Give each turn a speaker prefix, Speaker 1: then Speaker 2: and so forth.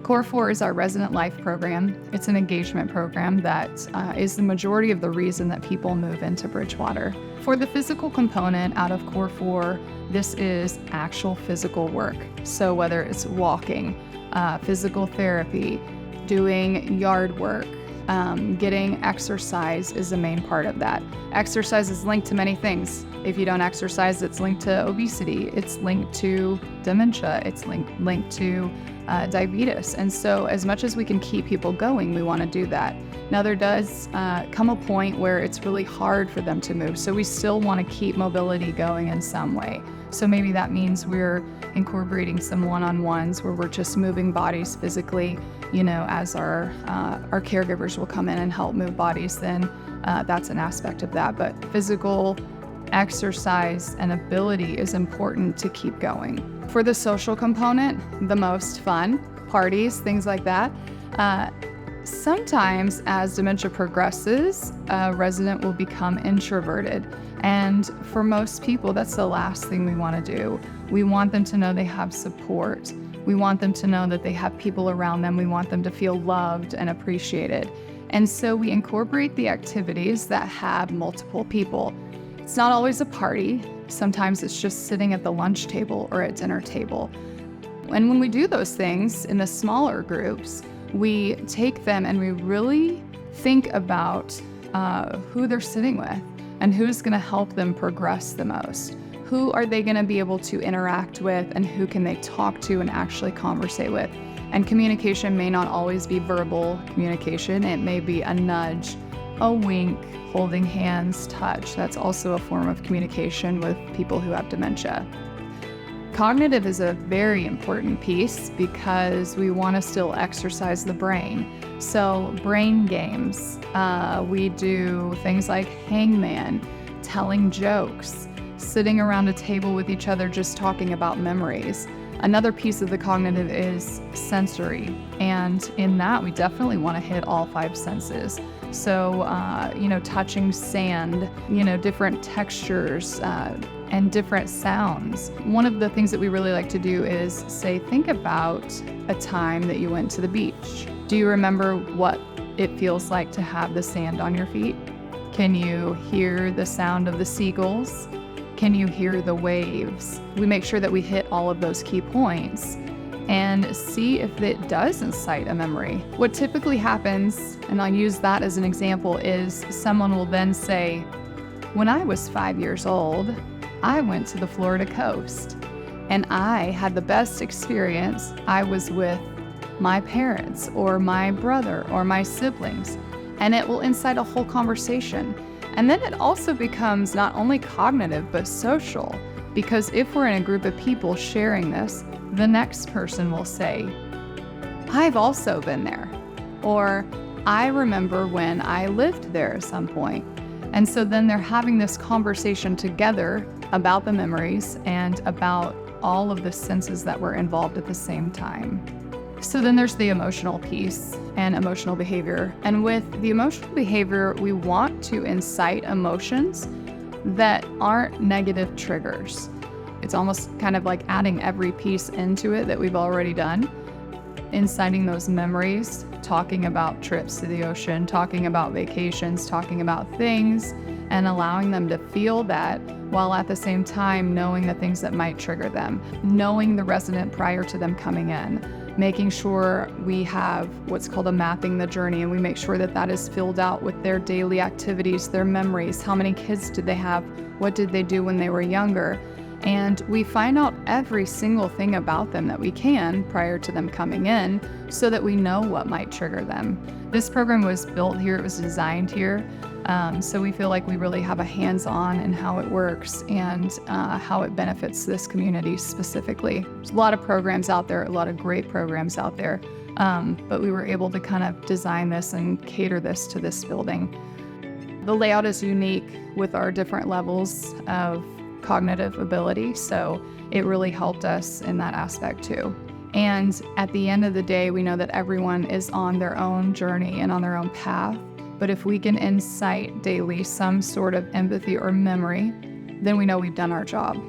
Speaker 1: Core 4 is our resident life program. It's an engagement program that is the majority of the reason that people move into Bridgewater. For the physical component out of Core 4, this is actual physical work. So whether it's walking, physical therapy, doing yard work, getting exercise is the main part of that. Exercise is linked to many things. If you don't exercise, it's linked to obesity, it's linked to dementia, it's linked to diabetes. And so as much as we can keep people going, we want to do that. Now there does come a point where it's really hard for them to move. So we still want to keep mobility going in some way. So maybe that means we're incorporating some one-on-ones where we're just moving bodies physically, as our caregivers will come in and help move bodies, then that's an aspect of that. But physical exercise and ability is important to keep going. For the social component, the most fun, parties, things like that. Sometimes as dementia progresses, a resident will become introverted. And for most people, that's the last thing we want to do. We want them to know they have support. We want them to know that they have people around them. We want them to feel loved and appreciated. And so we incorporate the activities that have multiple people. It's not always a party. Sometimes it's just sitting at the lunch table or at dinner table. And when we do those things in the smaller groups, we take them and we really think about who they're sitting with and who's going to help them progress the most. Who are they going to be able to interact with, and who can they talk to and actually conversate with? And communication may not always be verbal communication. It may be a nudge, a wink, holding hands, touch. That's also a form of communication with people who have dementia. Cognitive is a very important piece because we want to still exercise the brain. So brain games, we do things like hangman, telling jokes, sitting around a table with each other just talking about memories. Another piece of the cognitive is sensory, and in that we definitely want to hit all 5 senses. So, touching sand, different textures, and different sounds. One of the things that we really like to do is say, think about a time that you went to the beach. Do you remember what it feels like to have the sand on your feet? Can you hear the sound of the seagulls? Can you hear the waves? We make sure that we hit all of those key points and see if it does incite a memory. What typically happens, and I'll use that as an example, is someone will then say, when I was 5 years old, I went to the Florida coast and I had the best experience. I was with my parents or my brother or my siblings, and it will incite a whole conversation. And then it also becomes not only cognitive, but social, because if we're in a group of people sharing this, the next person will say, I've also been there, or I remember when I lived there at some point. And so then they're having this conversation together about the memories and about all of the senses that were involved at the same time. So then there's the emotional piece and emotional behavior. And with the emotional behavior, we want to incite emotions that aren't negative triggers. It's almost kind of like adding every piece into it that we've already done, inciting those memories, talking about trips to the ocean, talking about vacations, talking about things, and allowing them to feel that while at the same time knowing the things that might trigger them, knowing the resident prior to them coming in, making sure we have what's called a mapping the journey, and we make sure that that is filled out with their daily activities, their memories, how many kids did they have, what did they do when they were younger, and we find out every single thing about them that we can prior to them coming in so that we know what might trigger them. This program was built here, it was designed here, so we feel like we really have a hands-on in how it works and how it benefits this community specifically. There's a lot of programs out there, a lot of great programs out there, but we were able to kind of design this and cater this to this building. The layout is unique with our different levels of cognitive ability, so it really helped us in that aspect too. And at the end of the day, we know that everyone is on their own journey and on their own path. But if we can incite daily some sort of empathy or memory, then we know we've done our job.